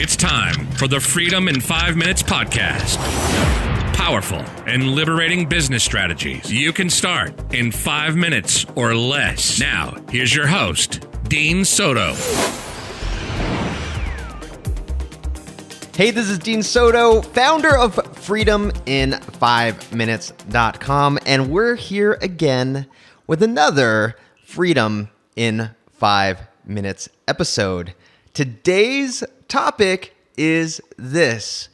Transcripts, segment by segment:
It's time for the Freedom in 5 Minutes podcast. Powerful and liberating business strategies you can start in 5 minutes or less. Now, here's your host, Dean Soto. Hey, this is Dean Soto, founder of freedomin5minutes.com, and we're here again with another Freedom in 5 Minutes episode. Today's topic is this: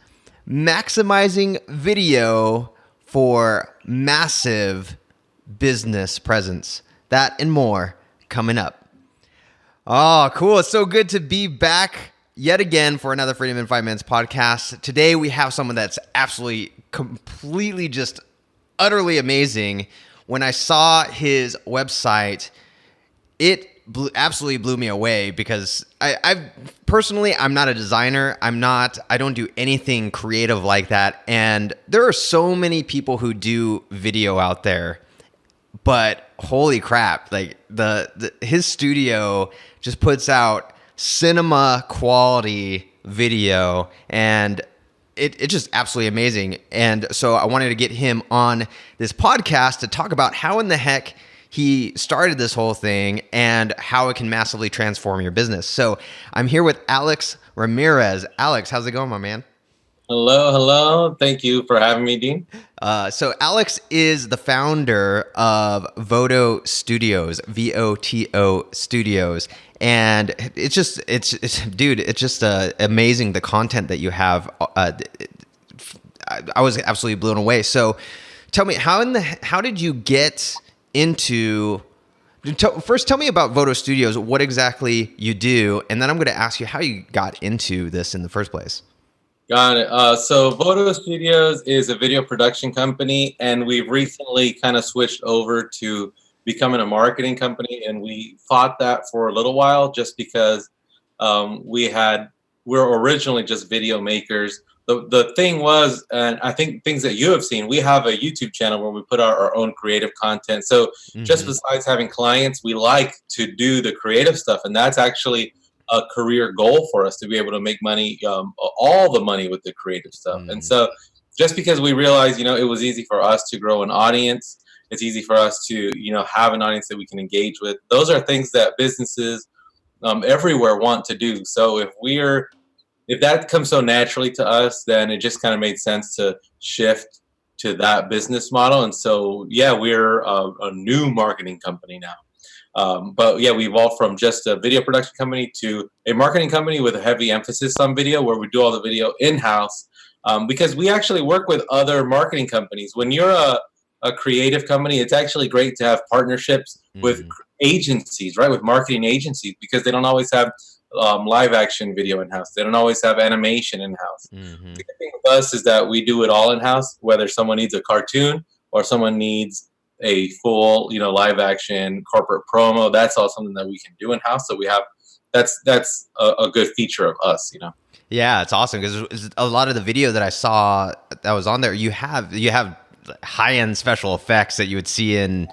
maximizing video for massive business presence. That and more coming up. Oh, cool. It's so good to be back yet again for another Freedom in 5 Minutes podcast. Today we have someone that's absolutely, completely, just utterly amazing. When I saw his website, it absolutely blew me away because I personally, I'm not a designer. I don't do anything creative like that. And there are so many people who do video out there, but holy crap, like his studio just puts out cinema quality video, and it's just absolutely amazing. And so I wanted to get him on this podcast to talk about how in the heck he started this whole thing and how it can massively transform your business. So I'm here with Alex Ramirez. Alex, how's it going, my man? Hello. Thank you for having me, Dean. So Alex is the founder of Voto Studios, VOTO Studios. And it's just amazing, the content that you have. I was absolutely blown away. So tell me, how did you get into, first tell me about Voto Studios, what exactly you do, and then I'm going to ask you how you got into this in the first place. Got it. So Voto Studios is a video production company, and we've recently kind of switched over to becoming a marketing company. And we fought that for a little while just because we're originally just video makers. The thing was, and I think things that you have seen, we have a YouTube channel where we put out our own creative content. So just besides having clients, we like to do the creative stuff. And that's actually a career goal for us, to be able to make money, all the money with the creative stuff. And so just because we realized, it was easy for us to grow an audience, it's easy for us to, have an audience that we can engage with. Those are things that businesses everywhere want to do. So if that comes so naturally to us, then it just kind of made sense to shift to that business model. And so, we're a new marketing company now. But we evolved from just a video production company to a marketing company with a heavy emphasis on video, where we do all the video in-house, because we actually work with other marketing companies. When you're a creative company, it's actually great to have partnerships with agencies, right? With marketing agencies, because they don't always have live action video in-house. They don't always have animation in-house. The good thing with us is that we do it all in-house, whether someone needs a cartoon or someone needs a full, live action corporate promo. That's all something that we can do in-house. So we have, that's a good feature of us, Yeah, it's awesome, because a lot of the video that I saw that was on there, you have high-end special effects that you would see in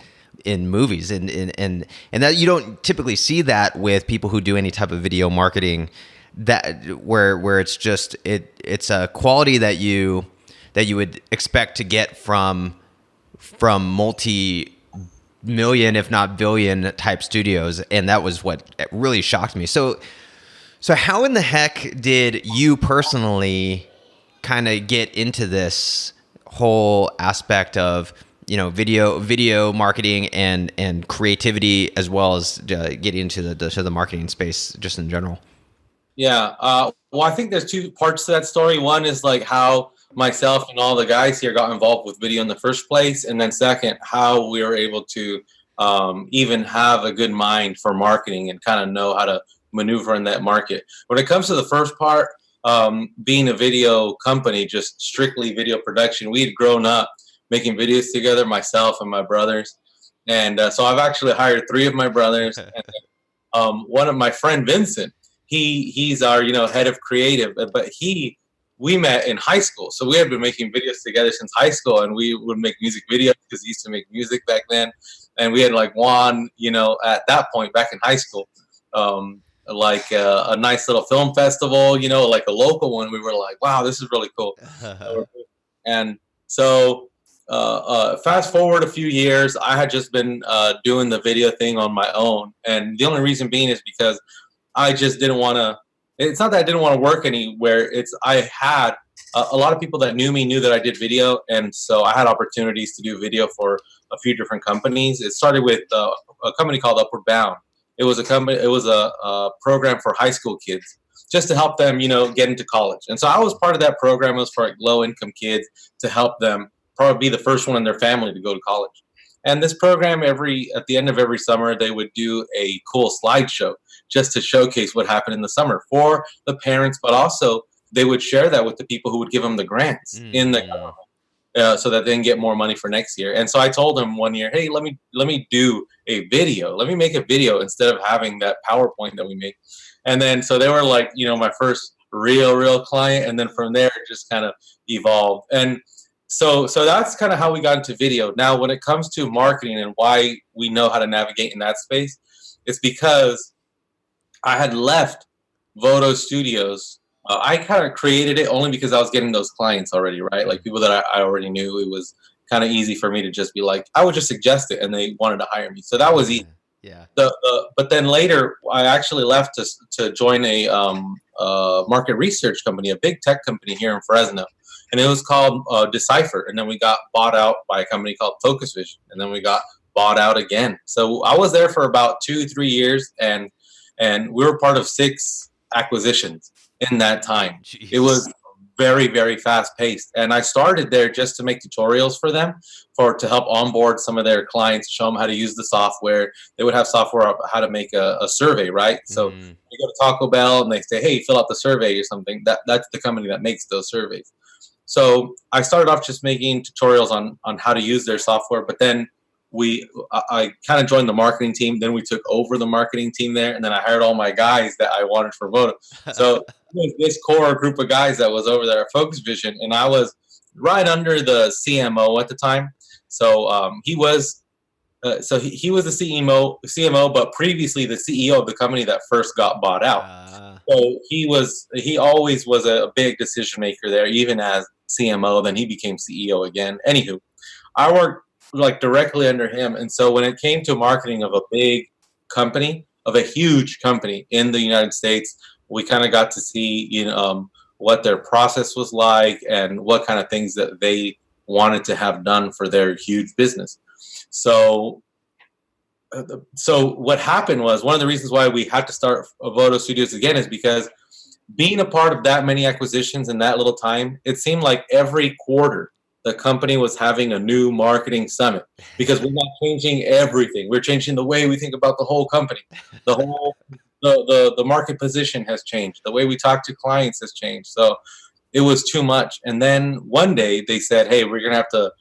movies, and that you don't typically see that with people who do any type of video marketing, that where it's just it's a quality that you would expect to get from multi-million, if not billion type studios. And that was what really shocked me. So how in the heck did you personally kind of get into this whole aspect of, video marketing and creativity, as well as getting into the marketing space just in general? Well, I think there's two parts to that story. One is like how myself and all the guys here got involved with video in the first place, and then second, how we were able to even have a good mind for marketing and kind of know how to maneuver in that market. When it comes to the first part, being a video company, just strictly video production, we had grown up making videos together, myself and my brothers. And so I've actually hired 3 of my brothers. And one of my friend, Vincent, he's our, head of creative, but we met in high school. So we had been making videos together since high school, and we would make music videos because he used to make music back then. And we had like one, at that point back in high school, a nice little film festival, like a local one. We were like, wow, this is really cool. And so fast forward a few years, I had just been doing the video thing on my own. And the only reason being is because I just didn't want to. It's not that I didn't want to work anywhere. I had a lot of people that knew me knew that I did video, and so I had opportunities to do video for a few different companies. It started with a company called Upward Bound. It was a company. It was a program for high school kids, just to help them, get into college. And so I was part of that program. It was for like low income kids to help them probably be the first one in their family to go to college. And this program, at the end of every summer, they would do a cool slideshow just to showcase what happened in the summer for the parents, but also they would share that with the people who would give them the grants in the government, so that they can get more money for next year. And so I told them one year, hey, let me do a video. Let me make a video instead of having that PowerPoint that we make. And then so they were like, my first real client. And then from there, it just kind of evolved. And so that's kind of how we got into video. Now, when it comes to marketing and why we know how to navigate in that space, it's because I had left Voto Studios. I kind of created it only because I was getting those clients already, right? Like people that I already knew. It was kind of easy for me to just be like, I would just suggest it and they wanted to hire me. So that was easy. Yeah. But then later, I actually left to join a market research company, a big tech company here in Fresno. And it was called Decipher. And then we got bought out by a company called Focus Vision. And then we got bought out again. So I was there for about 2-3 years, and we were part of 6 acquisitions in that time. Jeez. It was very, very fast paced. And I started there just to make tutorials for them to help onboard some of their clients, show them how to use the software. They would have software on how to make a survey, right? So you go to Taco Bell and they say, hey, fill out the survey or something. That's the company that makes those surveys. So I started off just making tutorials on how to use their software, but then I kind of joined the marketing team. Then we took over the marketing team there, and then I hired all my guys that I wanted for Voto. So this core group of guys that was over there at Focus Vision, and I was right under the CMO at the time. So he was the CMO, but previously the CEO of the company that first got bought out. So he always was a big decision maker there, even as CMO. Then he became CEO again. Anywho, I worked like directly under him, and so when it came to marketing of a big company, of a huge company in the United States, we kind of got to see what their process was like and what kind of things that they wanted to have done for their huge business. So what happened was, one of the reasons why we had to start Voto Studios again is because being a part of that many acquisitions in that little time, it seemed like every quarter the company was having a new marketing summit, because we're not changing everything. We're changing the way we think about the whole company. The market position has changed. The way we talk to clients has changed. So it was too much. And then one day they said, hey, we're going to have to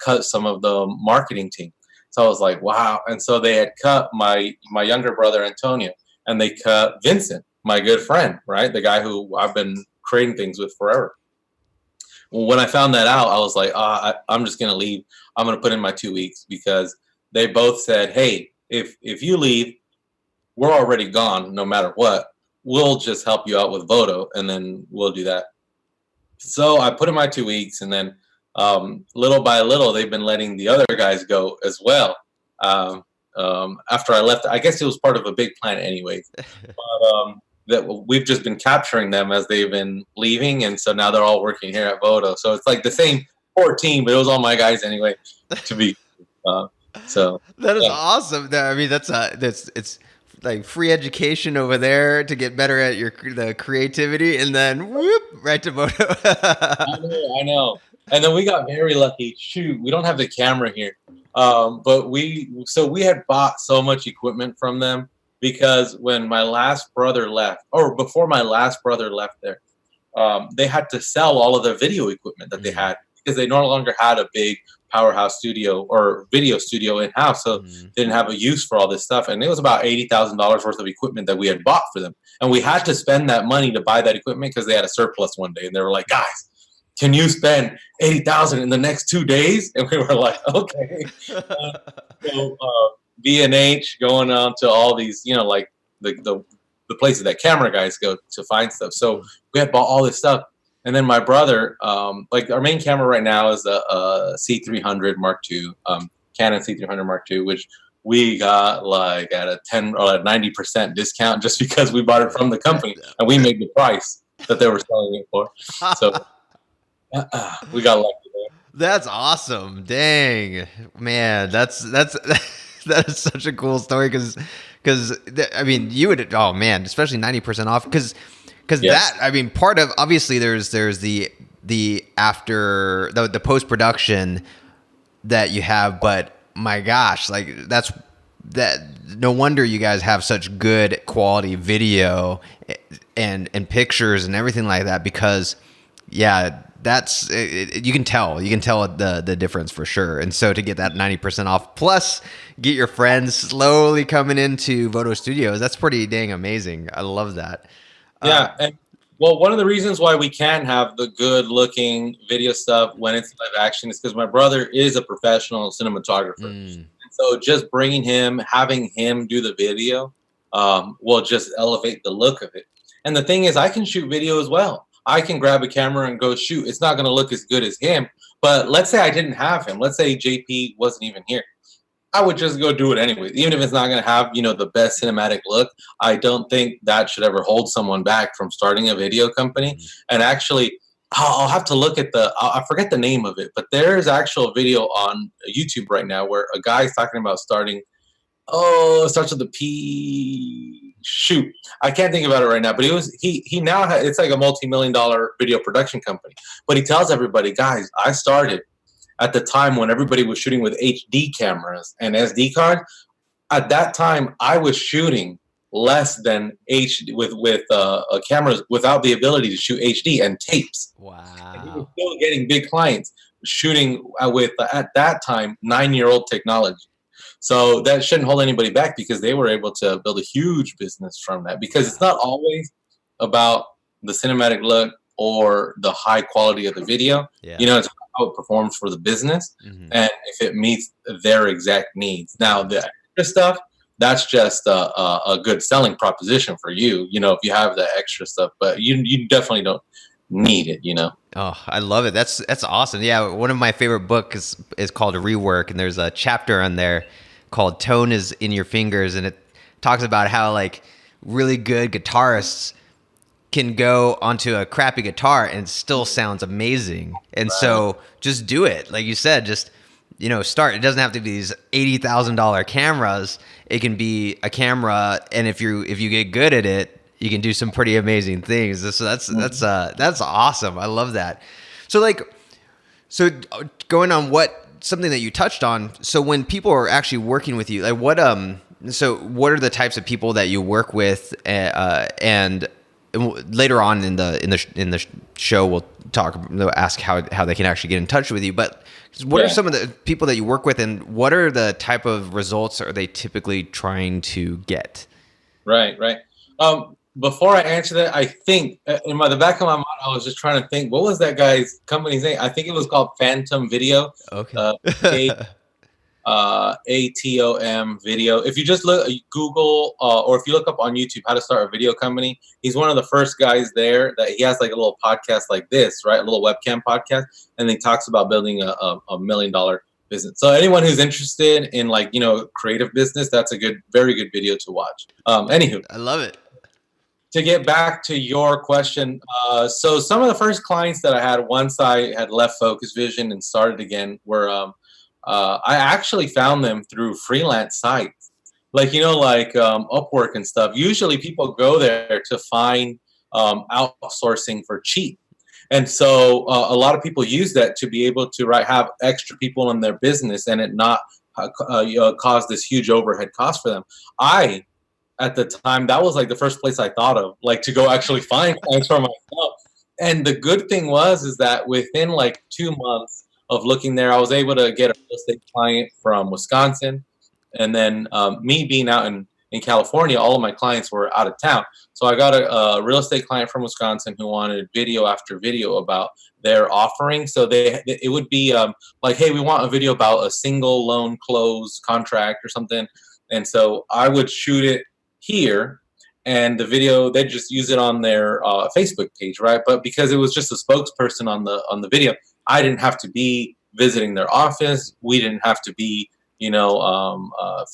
cut some of the marketing team. So I was like, wow. And so they had cut my younger brother, Antonio, and they cut Vincent, my good friend, right? The guy who I've been creating things with forever. When I found that out, I was like, I'm just going to leave. I'm going to put in my 2 weeks, because they both said, hey, if you leave, we're already gone no matter what. We'll just help you out with Voto, and then we'll do that. So I put in my 2 weeks, and then little by little, they've been letting the other guys go as well. After I left, I guess it was part of a big plan anyways. But that we've just been capturing them as they've been leaving, and so now they're all working here at Voto. So it's like the same core team, but it was all my guys anyway. To be so that is awesome. I mean, it's like free education over there to get better at the creativity, and then whoop, right to Voto. I know. And then we got very lucky. Shoot, we don't have the camera here, but we had bought so much equipment from them. Because when my last brother left, or before my last brother left there, they had to sell all of their video equipment that they had, because they no longer had a big powerhouse studio or video studio in-house. So they didn't have a use for all this stuff. And it was about $80,000 worth of equipment that we had bought for them. And we had to spend that money to buy that equipment, because they had a surplus one day. And they were like, guys, can you spend $80,000 in the next 2 days? And we were like, okay. B&H, going on to all these, like the the places that camera guys go to find stuff. So we had bought all this stuff. And then my brother, like our main camera right now is a C300 Mark II, Canon C300 Mark II, which we got like at a 10 or a 90% discount just because we bought it from the company and we made the price that they were selling it for. So we got lucky there. That's awesome. Dang, man, that is such a cool story because I mean you would, oh man, especially 90% off because that, I mean, part of, obviously there's the after the post production that you have, but my gosh, like that no wonder you guys have such good quality video and pictures and everything like that, because that's you can tell the difference for sure. And so to get that 90% off plus get your friends slowly coming into Voto Studios, that's pretty dang amazing. I love that. Yeah, and well, one of the reasons why we can have the good-looking video stuff when it's live action is because my brother is a professional cinematographer. And so just bringing him, having him do the video, will just elevate the look of it. And the thing is, I can shoot video as well. I can grab a camera and go shoot. It's not going to look as good as him, but let's say I didn't have him. Let's say JP wasn't even here. I would just go do it anyway. Even if it's not going to have, the best cinematic look, I don't think that should ever hold someone back from starting a video company. And actually, I'll have to look at I forget the name of it, but there's actual video on YouTube right now where a guy's talking about starting, it starts with the P, shoot. I can't think about it right now, but he now it's like a multi-million-dollar video production company. But he tells everybody, guys, I started at the time when everybody was shooting with HD cameras and SD cards. At that time, I was shooting less than HD with cameras without the ability to shoot HD and tapes. Wow. And we were still getting big clients shooting with, at that time, 9-year-old technology. So that shouldn't hold anybody back because they were able to build a huge business from that, because it's not always about the cinematic look or the high quality of the video. Yeah. It's how it performs for the business and if it meets their exact needs. Now, the extra stuff, that's just a good selling proposition for you, if you have the extra stuff, but you definitely don't need it, Oh, I love it. That's awesome. Yeah, one of my favorite books is called Rework, and there's a chapter on there called Tone is in Your Fingers, and it talks about how like really good guitarists can go onto a crappy guitar and it still sounds amazing. And so just do it. Like you said, just, start. It doesn't have to be these $80,000 cameras. It can be a camera. And if you get good at it, you can do some pretty amazing things. So that's awesome. I love that. So going on something that you touched on. So when people are actually working with you, like what are the types of people that you work with, and later on in the show we'll ask how they can actually get in touch with you, but what are some of the people that you work with, and what are the type of results are they typically trying to get? Right. Before I answer that, I think in the back of my mind I was just trying to think, what was that guy's company's name? I think it was called Phantom Video. Okay. ATOM Video. If you just Google or if you look up on YouTube how to start a video company, he's one of the first guys there that he has like a little podcast like this, right? A little webcam podcast, and he talks about building a $1 million business. So anyone who's interested in creative business, that's a very good video to watch. Anywho, I love it. To get back to your question, so some of the first clients that I had once I had left Focus Vision and started again were I actually found them through freelance sites, like Upwork and stuff. Usually people go there to find outsourcing for cheap. And so a lot of people use that to be able to have extra people in their business and it not cause this huge overhead cost for them. At the time, that was like the first place I thought of, like to go actually find clients for myself. And the good thing is that within like 2 months of looking there, I was able to get a real estate client from Wisconsin. And then me being out in California, all of my clients were out of town. So I got a real estate client from Wisconsin who wanted video after video about their offering. So it would be like, hey, we want a video about a single loan close contract or something. And so I would shoot it here and the video, they just use it on their Facebook page, right? But because it was just a spokesperson on the video, I didn't have to be visiting their office. We didn't have to be,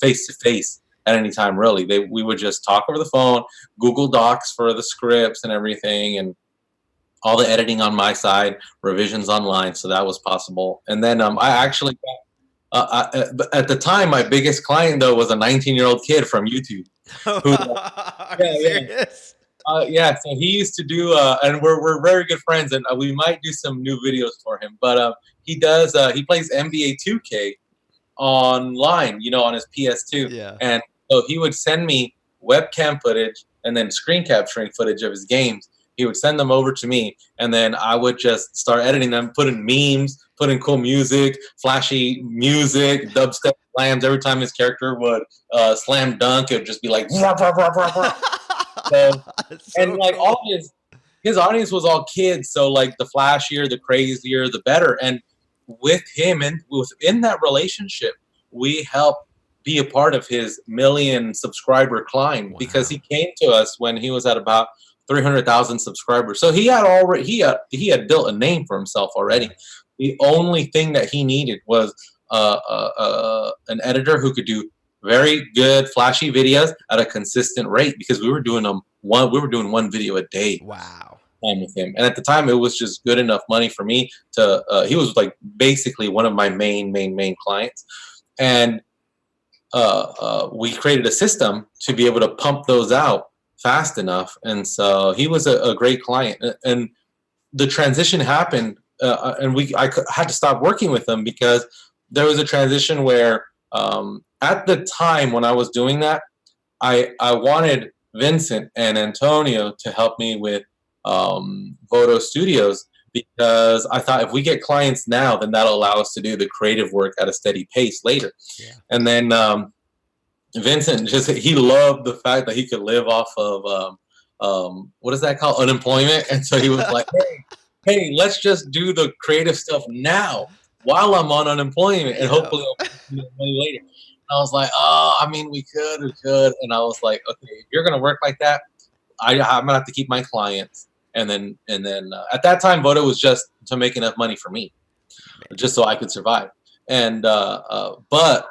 face to face at any time, really. We would just talk over the phone, Google Docs for the scripts and everything, and all the editing on my side, revisions online, so that was possible. And then I actually got, at the time, my biggest client though was a 19-year-old kid from YouTube. Who, Serious? so he used to do, and we're very good friends, and we might do some new videos for him. But he plays NBA 2K online, on his PS2. Yeah. And so he would send me webcam footage and then screen capturing footage of his games. He would send them over to me, and then I would just start editing them, put in memes, put in cool music, flashy music, dubstep slams. Every time his character would slam dunk, it would just be like, rah, rah, rah, rah, rah. So, and like cool. all his audience was all kids, so like the flashier, the crazier, the better. And with him and within that relationship, we helped be a part of his 1 million subscriber climb. Wow. Because he came to us when he was at about 300,000 subscribers. So he had built a name for himself already. The only thing that he needed was an editor who could do very good flashy videos at a consistent rate, because we were doing one video a day. Wow. With him. And at the time, it was just good enough money for me to, he was like basically one of my main clients. And we created a system to be able to pump those out fast enough. And so he was a great client. And the transition happened, and I had to stop working with him, because there was a transition where at the time when I was doing that, I wanted Vincent and Antonio to help me with Voto Studios, because I thought if we get clients now, then that'll allow us to do the creative work at a steady pace later. Yeah. And then Vincent he loved the fact that he could live off of what is that called, unemployment. And so he was like, hey, let's just do the creative stuff now while I'm on unemployment, and hopefully I'll get money later. And I was like, we could. And I was like, okay, if you're gonna work like that, I'm gonna have to keep my clients. And then at that time, Voto was just to make enough money for me, just so I could survive. And but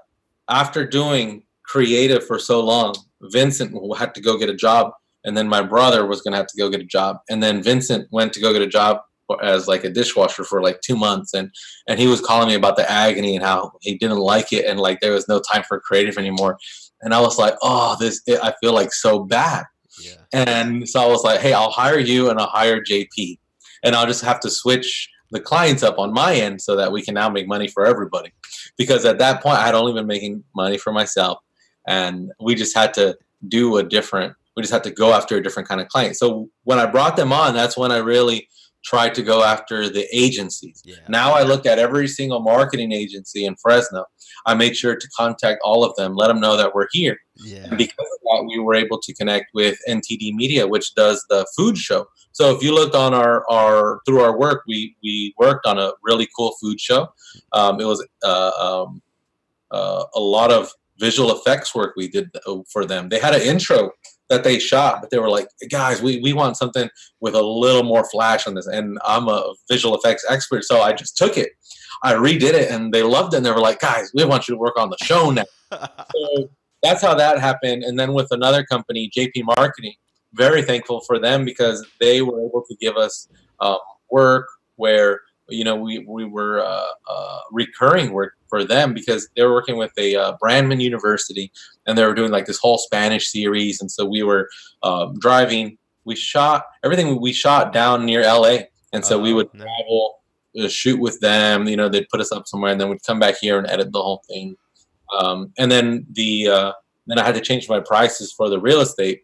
after doing creative for so long, Vincent had to go get a job, and then my brother was gonna have to go get a job, and then Vincent went to go get a job as like a dishwasher for like 2 months, and he was calling me about the agony and how he didn't like it, and like there was no time for creative anymore. And I was like, I feel like so bad. Yeah. And so I was like, hey, I'll hire you and I'll hire JP, and I'll just have to switch the clients up on my end so that we can now make money for everybody. Because at that point I had only been making money for myself, and we just had to go after a different kind of client. So when I brought them on, that's when I really tried to go after the agencies. Yeah. Now I look at every single marketing agency in Fresno. I made sure to contact all of them, let them know that we're here. Yeah. And because of that, we were able to connect with NTD Media, which does the food show. So if you looked on through our work, we worked on a really cool food show. It was a lot of visual effects work we did for them. They had an intro that they shot, but they were like, guys, we want something with a little more flash on this. And I'm a visual effects expert, so I just took it. I redid it, and they loved it. And they were like, guys, we want you to work on the show now. So that's how that happened. And then with another company, JP Marketing, very thankful for them, because they were able to give us work where, we were recurring work for them, because they were working with a Brandman University, and they were doing like this whole Spanish series. And so we were driving. We shot down near LA, and so we would travel, shoot with them. They'd put us up somewhere, and then we'd come back here and edit the whole thing. And then then I had to change my prices for the real estate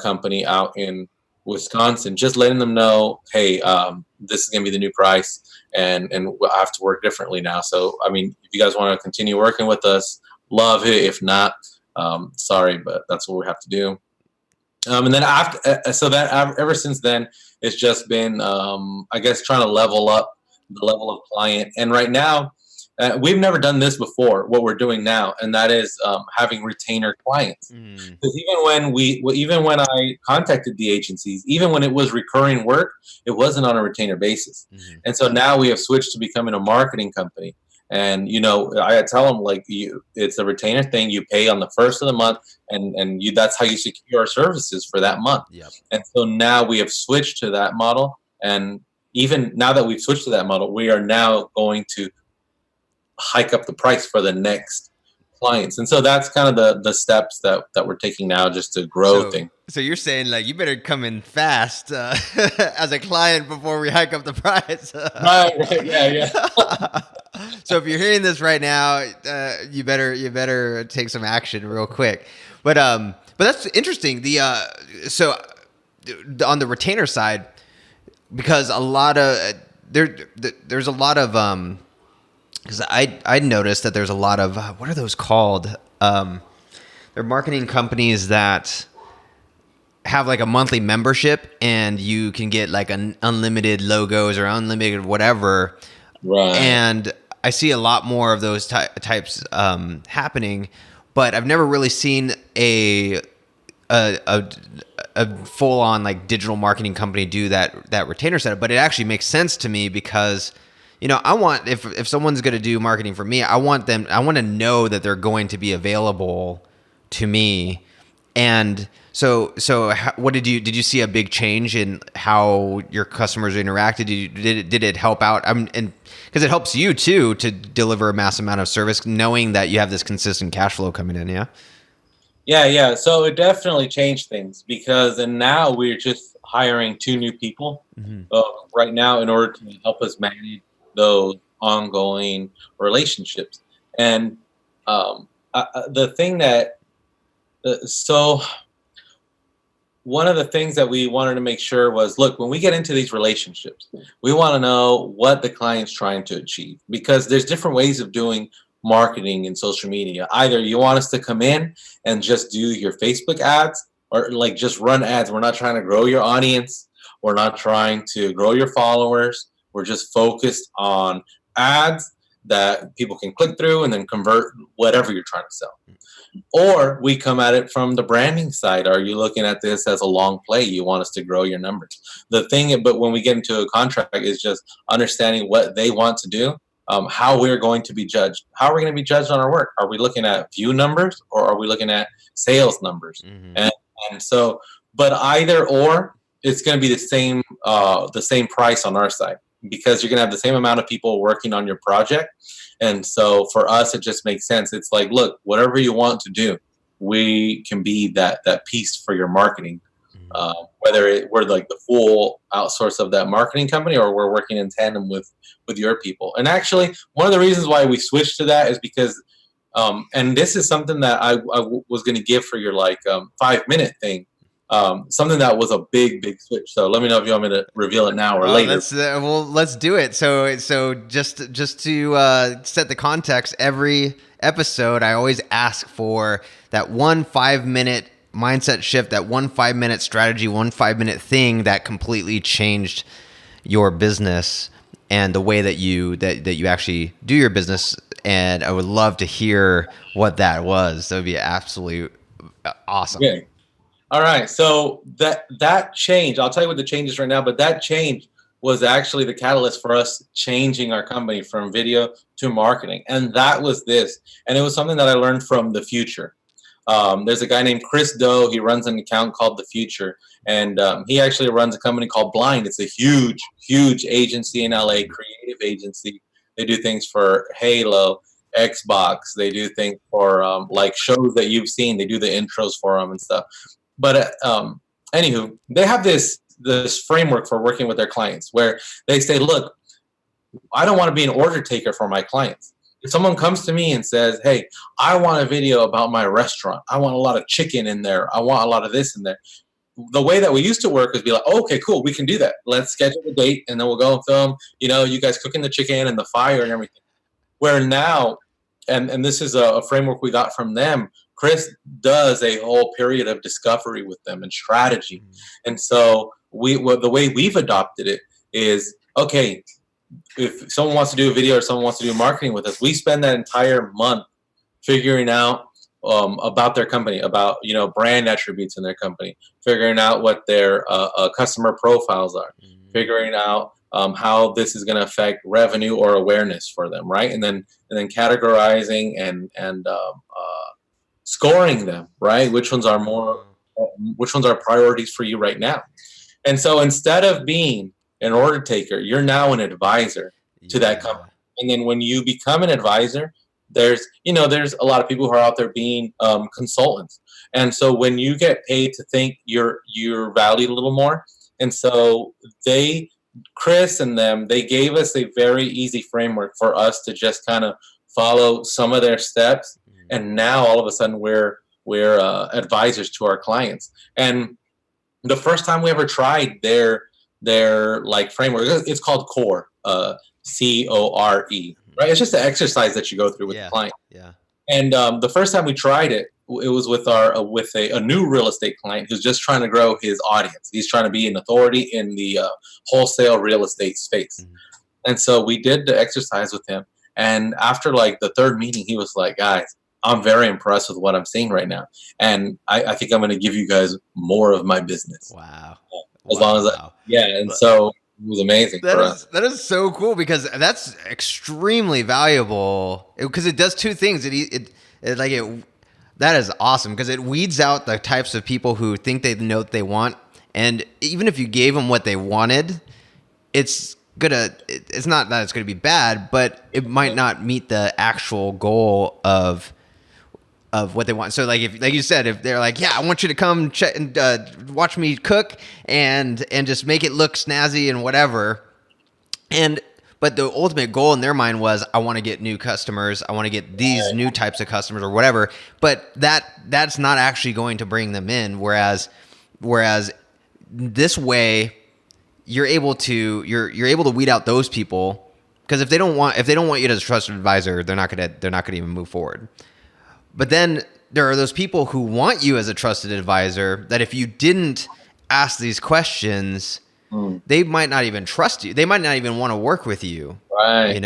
company out in Wisconsin, just letting them know, hey, this is gonna be the new price, and I have to work differently now. So if you guys want to continue working with us, love it. If not, sorry, but that's what we have to do. And then ever since then, it's just been I guess trying to level up the level of client. And right now, We've never done this before, what we're doing now, and that is having retainer clients. Because even when I contacted the agencies, even when it was recurring work, it wasn't on a retainer basis. And so now we have switched to becoming a marketing company. And I tell them, like, it's a retainer thing. You pay on the first of the month, and that's how you secure our services for that month. Yep. And so now we have switched to that model. And even now that we've switched to that model, we are now going to hike up the price for the next clients. And so that's kind of the steps that we're taking now, just to grow things. So you're saying, like, you better come in fast as a client before we hike up the price. Right. Yeah. So if you're hearing this right now, you better take some action real quick. But that's interesting. So on the retainer side, because a lot of there's a lot of because I noticed that there's a lot of what are those called? They're marketing companies that have like a monthly membership, and you can get like an unlimited logos or unlimited whatever. Right. And I see a lot more of those types happening, but I've never really seen a full on like digital marketing company do that retainer setup. But it actually makes sense to me because, I want, if someone's going to do marketing for me, I want to know that they're going to be available to me. And so what did you see a big change in how your customers interacted? Did it help out? And because it helps you too to deliver a mass amount of service, knowing that you have this consistent cash flow coming in. Yeah. Yeah. So it definitely changed things, because now we're just hiring 2 new people right now in order to help us manage those ongoing relationships. And the thing one of the things that we wanted to make sure was, look, when we get into these relationships, we want to know what the client's trying to achieve, because there's different ways of doing marketing in social media. Either you want us to come in and just do your Facebook ads, or like just run ads. We're not trying to grow your audience. We're not trying to grow your followers. We're just focused on ads that people can click through and then convert whatever you're trying to sell. Or we come at it from the branding side. Are you looking at this as a long play? You want us to grow your numbers. But when we get into a contract, is just understanding what they want to do, how we're going to be judged. How are we going to be judged on our work? Are we looking at view numbers, or are we looking at sales numbers? And so, but either or, it's going to be the same price on our side, because you're going to have the same amount of people working on your project. And so for us, it just makes sense. It's like, look, whatever you want to do, we can be that piece for your marketing. Whether we're like the full outsource of that marketing company, or we're working in tandem with your people. And actually, one of the reasons why we switched to that is because, and this is something that I was going to give for your 5-minute thing. Something that was a big switch. So let me know if you want me to reveal it now or later. Let's do it. So just to set the context, every episode I always ask for that 1 5-minute mindset shift, that 1 5-minute strategy, 1 5-minute thing that completely changed your business and the way that you actually do your business. And I would love to hear what that was. That would be absolutely awesome. Yeah. All right. So that change, I'll tell you what the change is right now, but that change was actually the catalyst for us changing our company from video to marketing. And that was this. And it was something that I learned from The Future. There's a guy named Chris Doe. He runs an account called The Future. And he actually runs a company called Blind. It's a huge agency in LA, creative agency. They do things for Halo, Xbox. They do things for like shows that you've seen. They do the intros for them and stuff. But anywho, they have this framework for working with their clients where they say, look, I don't want to be an order taker for my clients. If someone comes to me and says, hey, I want a video about my restaurant. I want a lot of chicken in there. I want a lot of this in there. The way that we used to work is be like, oh, okay, cool, we can do that. Let's schedule a date, and then we'll go and film, you guys cooking the chicken and the fire and everything. Where now, and this is a framework we got from them, Chris does a whole period of discovery with them and strategy. And so the way we've adopted it is, okay, if someone wants to do a video or someone wants to do marketing with us, we spend that entire month figuring out about their company, about brand attributes in their company, figuring out what their customer profiles are, figuring out how this is going to affect revenue or awareness for them, right? And then categorizing and scoring them, right? Which ones are priorities for you right now? And so instead of being an order taker, you're now an advisor to that company. And then when you become an advisor, there's a lot of people who are out there being consultants. And so when you get paid to think you're valued a little more, and so Chris and them, they gave us a very easy framework for us to just kind of follow some of their steps. And now all of a sudden we're advisors to our clients. And the first time we ever tried their like framework, it's called CORE, CORE, right? It's just an exercise that you go through with the client. Yeah. And the first time we tried it, it was with a new real estate client who's just trying to grow his audience. He's trying to be an authority in the wholesale real estate space. And so we did the exercise with him. And after like the third meeting, he was like, guys, I'm very impressed with what I'm seeing right now. And I think I'm going to give you guys more of my business. Wow. As long as and so it was amazing. That is so cool, because that's extremely valuable, because it does two things. That is awesome, because it weeds out the types of people who think they know what they want. And even if you gave them what they wanted, it's not that it's going to be bad, but it might not meet the actual goal of what they want. So like you said, if they're like, yeah, I want you to come check and watch me cook and just make it look snazzy and whatever. But the ultimate goal in their mind was, I want to get new customers. I want to get these new types of customers or whatever. But that's not actually going to bring them in. Whereas this way, you're able to weed out those people, because if they don't want you as a trusted advisor, they're not gonna even move forward. But then there are those people who want you as a trusted advisor that if you didn't ask these questions, they might not even trust you. They might not even want to work with you. Right.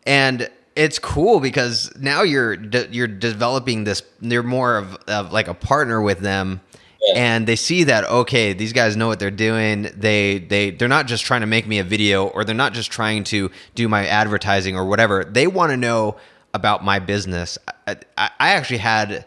And it's cool, because now you're developing this. You're more of like a partner with them. And they see that, okay, these guys know what they're doing. They're not just trying to make me a video, or they're not just trying to do my advertising or whatever. They want to know about my business. I actually had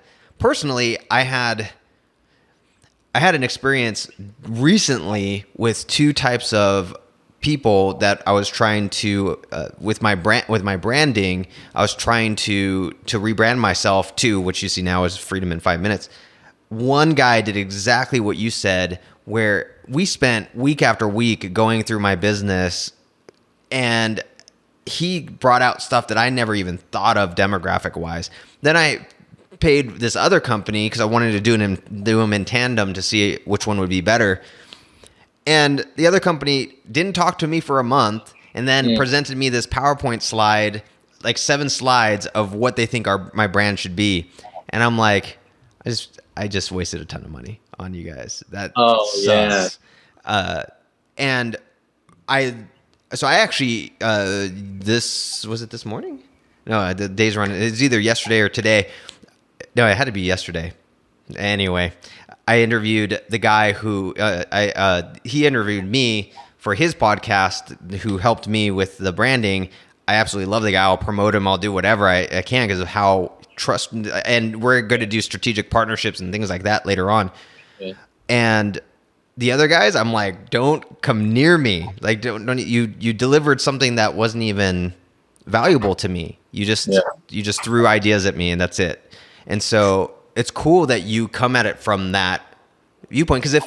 an experience recently with two types of people that I was trying to with my branding. I was trying to rebrand myself to, which you see now as Freedom in 5 Minutes. One guy did exactly what you said, where we spent week after week going through my business, and he brought out stuff that I never even thought of demographic wise. Then I paid this other company, because I wanted to do them in tandem to see which one would be better. And the other company didn't talk to me for a month, and then presented me this PowerPoint slide, like 7 slides of what they think my brand should be. And I'm like, I just wasted a ton of money on you guys. That sucks. Yeah. And I actually, was it this morning? No, the day's running. It's either yesterday or today. No, it had to be yesterday. Anyway, I interviewed the guy who, he interviewed me for his podcast, who helped me with the branding. I absolutely love the guy. I'll promote him. I'll do whatever I can because of how trust, and we're going to do strategic partnerships and things like that later on. Yeah. And the other guys, I'm like, don't come near me. Like, don't you delivered something that wasn't even valuable to me. You just threw ideas at me, and that's it. And so it's cool that you come at it from that viewpoint. Because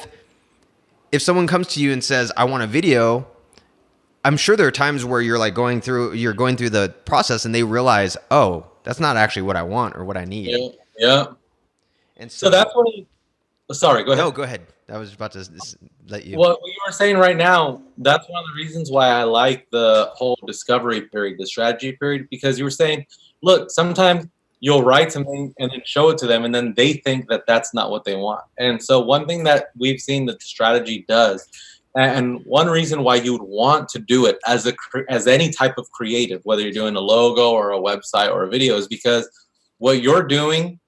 if someone comes to you and says, I want a video, I'm sure there are times where you're going through the process and they realize, oh, that's not actually what I want or what I need. Yeah. And so that's what sorry, go ahead. No, go ahead. I was about to let you. What you were saying right now, that's one of the reasons why I like the whole discovery period, the strategy period, because you were saying, look, sometimes you'll write something and then show it to them, and then they think that that's not what they want. And so one thing that we've seen that the strategy does And one reason why you would want to do it as any type of creative, whether you're doing a logo or a website or a video, is because what you're doing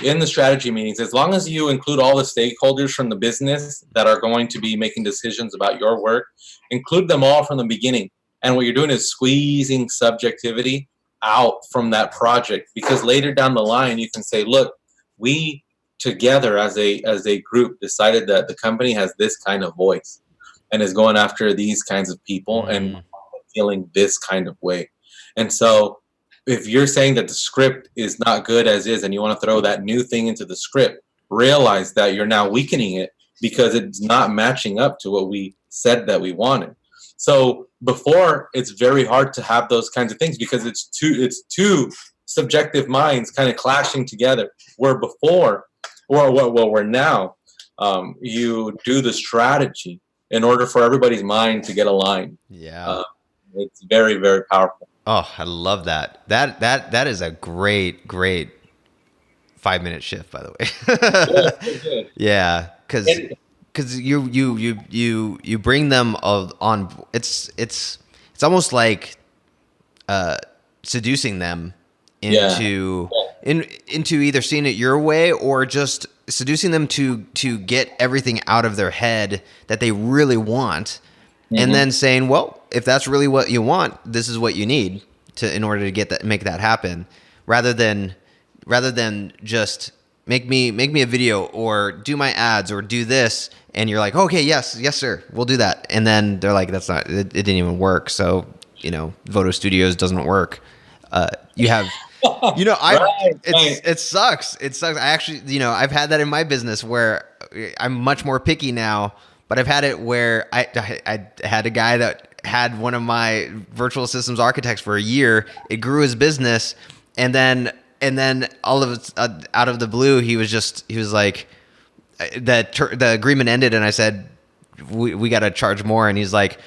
in the strategy meetings, as long as you include all the stakeholders from the business that are going to be making decisions about your work, include them all from the beginning. And what you're doing is squeezing subjectivity out from that project, because later down the line you can say, look, we together as a group decided that the company has this kind of voice and is going after these kinds of people and feeling this kind of way. And so if you're saying that the script is not good as is and you want to throw that new thing into the script, realize that you're now weakening it because it's not matching up to what we said that we wanted. So before, it's very hard to have those kinds of things because it's two subjective minds kind of clashing together. Where before, where now, you do the strategy in order for everybody's mind to get aligned. Yeah. It's very, very powerful. Oh, I love that. That is a great 5-minute shift, by the way. Yeah, because you bring them on. It's almost like seducing them into into either seeing it your way or just seducing them to get everything out of their head that they really want, and then saying, well, if that's really what you want, this is what you need in order to make that happen, rather than just make me a video or do my ads or do this, and you're like, okay, yes sir, we'll do that, and then they're like, that's not it didn't even work. So Voto Studios doesn't work. You have it sucks. I actually, I've had that in my business where I'm much more picky now, but I've had it where I had a guy that had one of my virtual systems architects for a year. It grew his business, and then all of it, out of the blue, he was like, the agreement ended, and I said, we got to charge more, and he's like,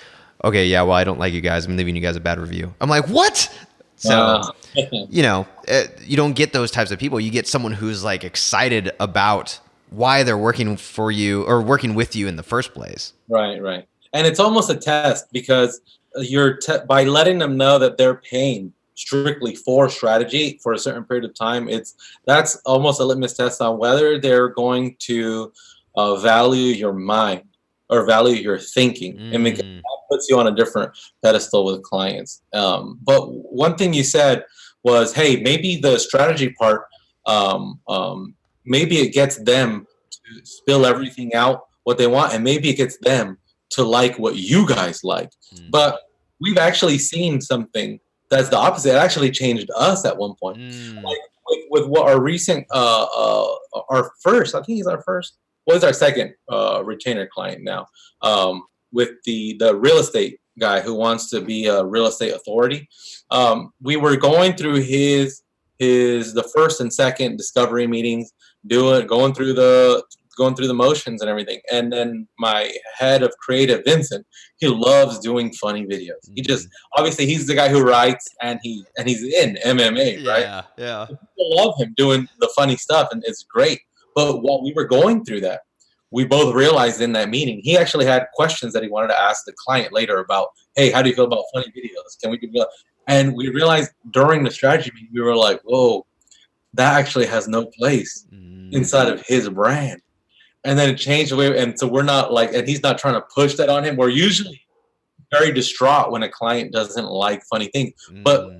okay, yeah, well, I don't like you guys. I'm leaving you guys a bad review. I'm like, what? So, you don't get those types of people. You get someone who's like excited about why they're working for you or working with you in the first place. Right. And it's almost a test because by letting them know that they're paying strictly for strategy for a certain period of time, that's almost a litmus test on whether they're going to value your mind or value your thinking. And because that puts you on a different pedestal with clients. But one thing you said was, hey, maybe the strategy part, maybe it gets them to spill everything out what they want, and maybe it gets them to like what you guys like. But we've actually seen something that's the opposite. It actually changed us at one point. Like with what our recent, our first, I think he's our first, was our second retainer client now, with the real estate guy who wants to be a real estate authority. We were going through the first and second discovery meetings, going through the motions and everything. And then my head of creative, Vincent, he loves doing funny videos. He just, obviously he's the guy who writes and he's in MMA, right? Yeah. People love him doing the funny stuff, and it's great. But while we were going through that, we both realized in that meeting, he actually had questions that he wanted to ask the client later about, hey, how do you feel about funny videos? Can we do that? And we realized during the strategy meeting, we were like, whoa, that actually has no place inside of his brand. And then it changed the way, and so we're not like, and he's not trying to push that on him. We're usually very distraught when a client doesn't like funny things. But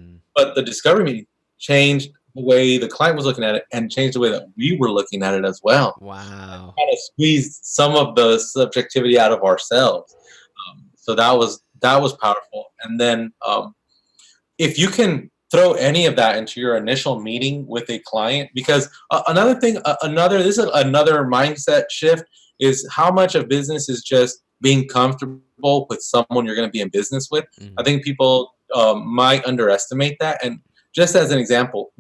the discovery meeting changed the way the client was looking at it and changed the way that we were looking at it as well. Wow. Kind of squeezed some of the subjectivity out of ourselves. So that was powerful. And then if you can throw any of that into your initial meeting with a client, because another mindset shift is how much of business is just being comfortable with someone you're going to be in business with. I think people might underestimate that. And just as an example,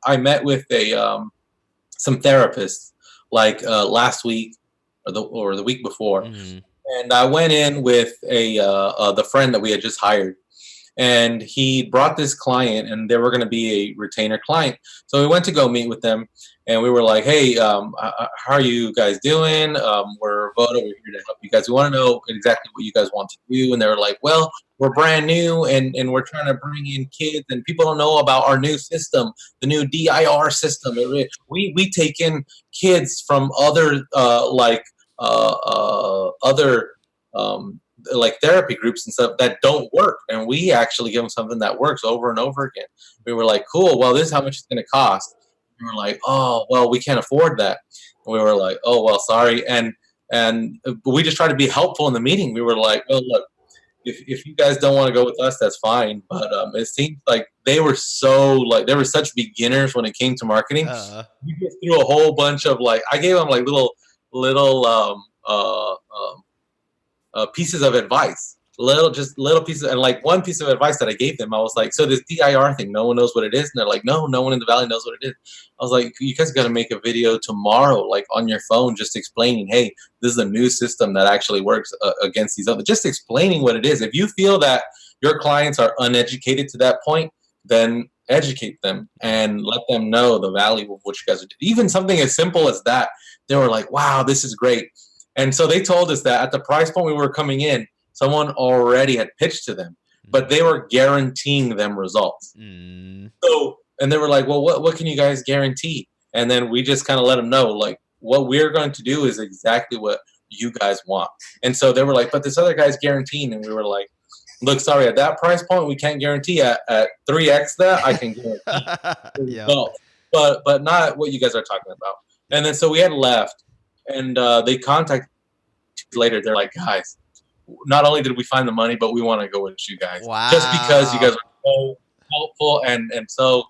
I met with some therapists like last week or the week before, and I went in with the friend that we had just hired. and he brought this client, and they were going to be a retainer client. So we went to go meet with them, and we were like, "Hey, how are you guys doing? We're Voto. We're here to help you guys. We want to know exactly what you guys want to do." And they were like, "Well, we're brand new, and we're trying to bring in kids, and people don't know about our new system, the new DIR system. We take in kids from other other like therapy groups and stuff that don't work, and we actually give them something that works over and over again." We were like, "Cool. Well, this is how much it's going to cost." We were like, "Oh, well, we can't afford that." And we were like, "Oh, well, sorry." And but we just tried to be helpful in the meeting. We were like, "Well, look, if you guys don't want to go with us, that's fine." But it seemed like they were such beginners when it came to marketing. We just threw a whole bunch of I gave them little pieces of advice, little pieces. And one piece of advice that I gave them, I was like, "So this DIR thing, no one knows what it is." And they're like, "No, no one in the Valley knows what it is." I was like, "You guys got to make a video tomorrow, on your phone, just explaining, hey, this is a new system that actually works against these other, just explaining what it is. If you feel that your clients are uneducated to that point, then educate them and let them know the value of what you guys are doing." Even something as simple as that, they were like, "Wow, this is great." And so they told us that at the price point we were coming in, someone already had pitched to them, but they were guaranteeing them results. So, and they were like, "Well, what can you guys guarantee?" And then we just kind of let them know, what we're going to do is exactly what you guys want. And so they were like, "But this other guy's guaranteeing." And we were like, "Look, sorry, at that price point, we can't guarantee. At 3x that, I can guarantee results, but not what you guys are talking about." And then so we had left, and they contacted later. They're like, "Guys, not only did we find the money, but we want to go with you guys." Wow. Just because you guys are so helpful and so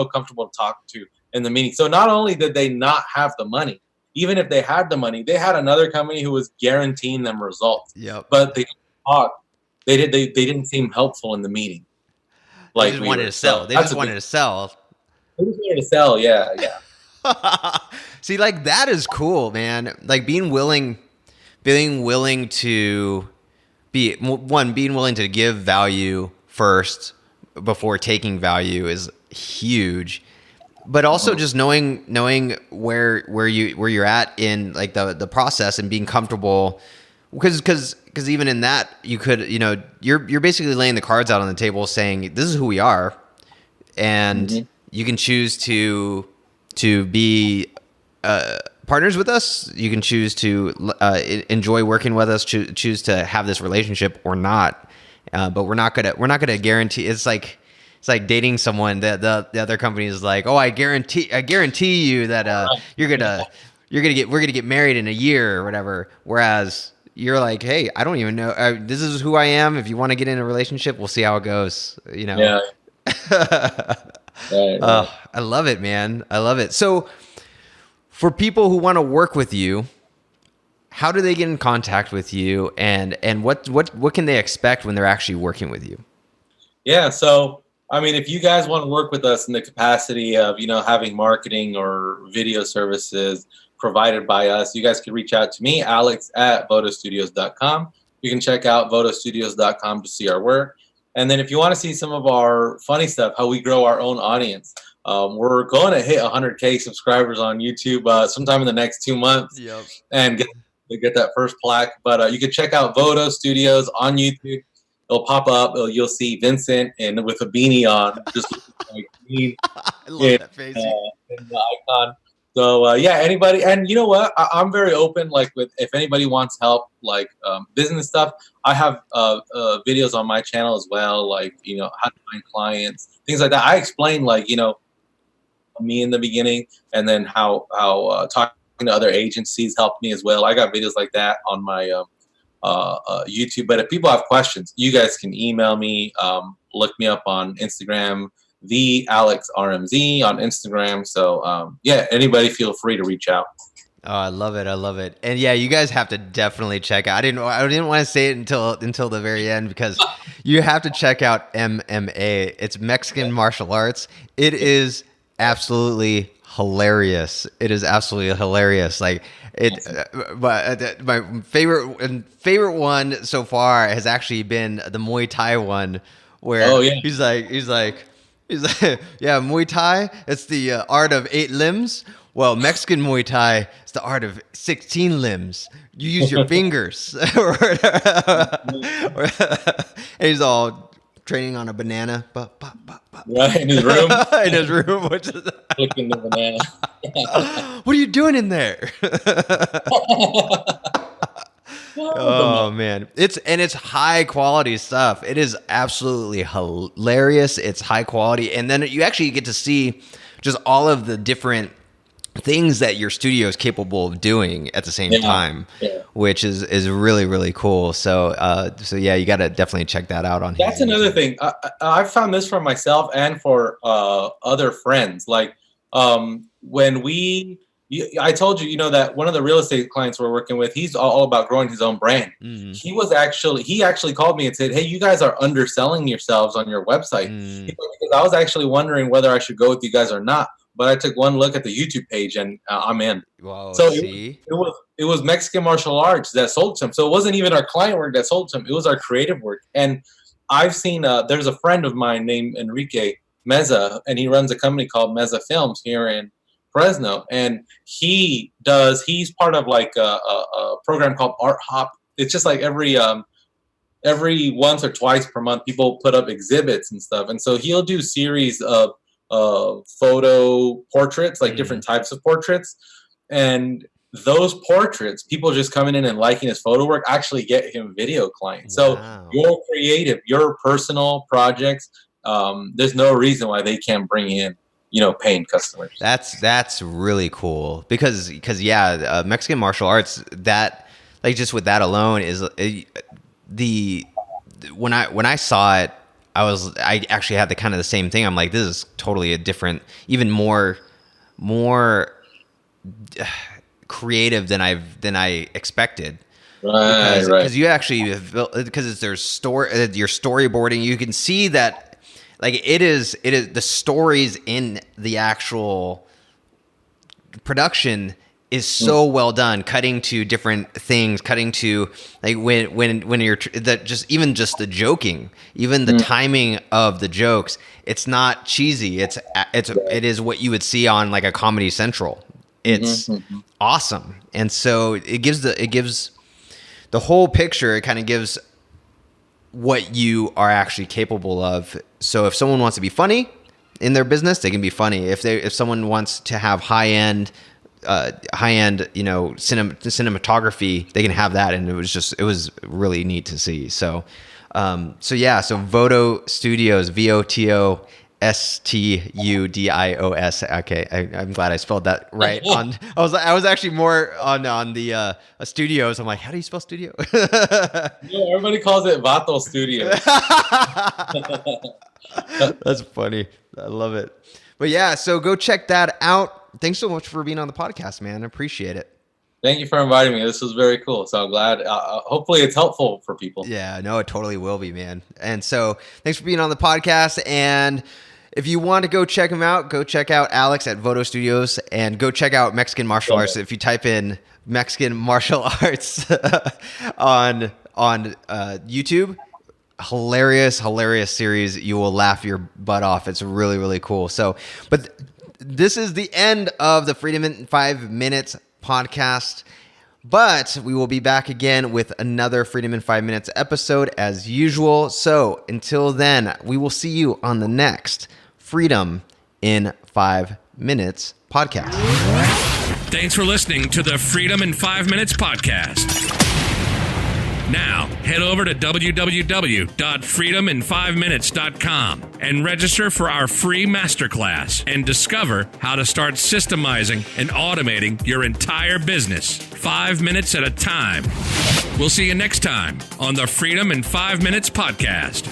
comfortable to talk to in the meeting. So not only did they not have the money, even if they had the money, they had another company who was guaranteeing them results. Yep. But they didn't talk. They didn't seem helpful in the meeting. They just wanted to sell. They just wanted to sell. They just wanted to sell. Yeah. See, that is cool, man. Being willing to being willing to give value first before taking value is huge. But also just knowing where you're at in the process and being comfortable, because even in that you could, you're basically laying the cards out on the table saying, this is who we are, and you can choose to be partners with us. You can choose to enjoy working with us, choose to have this relationship or not. But we're not gonna guarantee. It's like dating someone that the other company is like, "Oh, I guarantee you that we're gonna get married in a year or whatever." Whereas you're like, "Hey, I don't even know. This is who I am. If you want to get in a relationship, we'll see how it goes." Yeah. Right. I love it, man. I love it. So, for people who want to work with you, how do they get in contact with you, and what can they expect when they're actually working with you? Yeah, so I mean, if you guys want to work with us in the capacity of having marketing or video services provided by us, you guys can reach out to me, Alex, at votostudios.com. You can check out votostudios.com to see our work. And then if you want to see some of our funny stuff, how we grow our own audience, we're going to hit 100K subscribers on YouTube sometime in the next 2 months. Yep. And get that first plaque. But you can check out Voto Studios on YouTube. It'll pop up. You'll see Vincent and with a beanie on, just looking like me. I love that face. In the icon. So anybody, and you know what? I'm very open. If anybody wants help, business stuff, I have videos on my channel as well. How to find clients, things like that. I explain me in the beginning, and then how talking to other agencies helped me as well. I got videos like that on my YouTube. But if people have questions, you guys can email me. Look me up on Instagram, the Alex RMZ on Instagram. So anybody feel free to reach out. Oh, I love it. I love it. And yeah, you guys have to definitely check out. I didn't want to say it until the very end, because you have to check out MMA. It's Mexican martial arts. It is absolutely hilarious. It is absolutely hilarious. My favorite one so far has actually been the Muay Thai one, where Oh, yeah. he's like, yeah, Muay Thai, it's the art of 8 limbs. Well, Mexican Muay Thai is the art of 16 limbs. You use your fingers. And he's all training on a banana. Right, in his room. In his room, which is Flicking the banana. what are you doing in there? Oh man, it's high quality stuff. It is absolutely hilarious. It's high quality, and then you actually get to see just all of the different things that your studio is capable of doing at the same time, which is really, really cool. So yeah, you got to definitely check that out on. That's another thing. I've found this for myself and for other friends. Like when I told you, that one of the real estate clients we're working with, he's all about growing his own brand. Mm-hmm. He actually called me and said, "Hey, you guys are underselling yourselves on your website." Because I was actually wondering whether I should go with you guys or not. But I took one look at the YouTube page and I'm in. Wow, so it was Mexican martial arts that sold to him. So it wasn't even our client work that sold to him. It was our creative work. And I've seen, there's a friend of mine named Enrique Meza, and he runs a company called Meza Films here in Fresno. And he's part of like a program called Art Hop. It's just like every once or twice per month, people put up exhibits and stuff. And so he'll do series of photo portraits, like different types of portraits, and those portraits, people just coming in and liking his photo work actually get him video clients. Wow. So your creative, your personal projects, there's no reason why they can't bring in paying customers. That's really cool because Mexican martial arts, that like just with that alone is when I saw it, I actually had the same thing. I'm like, this is totally a different, even more creative than I expected. Right. Because you actually, because it's their story, your storyboarding, you can see that like it is the stories in the actual production is so well done, cutting to different things, cutting to like when you're even just the joking, even the timing of the jokes, it's not cheesy. It is what you would see on like a Comedy Central. It's awesome. And so it gives the whole picture. It kind of gives what you are actually capable of. So if someone wants to be funny in their business, they can be funny. If someone wants to have high-end cinematography, they can have that. And it was really neat to see. So Voto Studios, Voto Studios. Okay, I'm glad I spelled that right. I was actually more on the studios. I'm like, how do you spell studio? Everybody calls it Voto Studios. That's funny. I love it. But yeah, so go check that out. Thanks so much for being on the podcast, man. I appreciate it. Thank you for inviting me. This was very cool. So I'm glad. Hopefully it's helpful for people. Yeah, no, it totally will be, man. And so thanks for being on the podcast. And if you want to go check him out, go check out Alex at Voto Studios and go check out Mexican martial arts. If you type in Mexican martial arts on YouTube, hilarious series. You will laugh your butt off. It's really, really cool. So, but this is the end of the Freedom in 5 Minutes podcast, but we will be back again with another Freedom in 5 Minutes episode as usual. So until then, we will see you on the next Freedom in 5 Minutes podcast. Thanks for listening to the Freedom in 5 Minutes podcast. Now, head over to www.freedomin5minutes.com and register for our free masterclass and discover how to start systemizing and automating your entire business 5 minutes at a time. We'll see you next time on the Freedom in 5 Minutes podcast.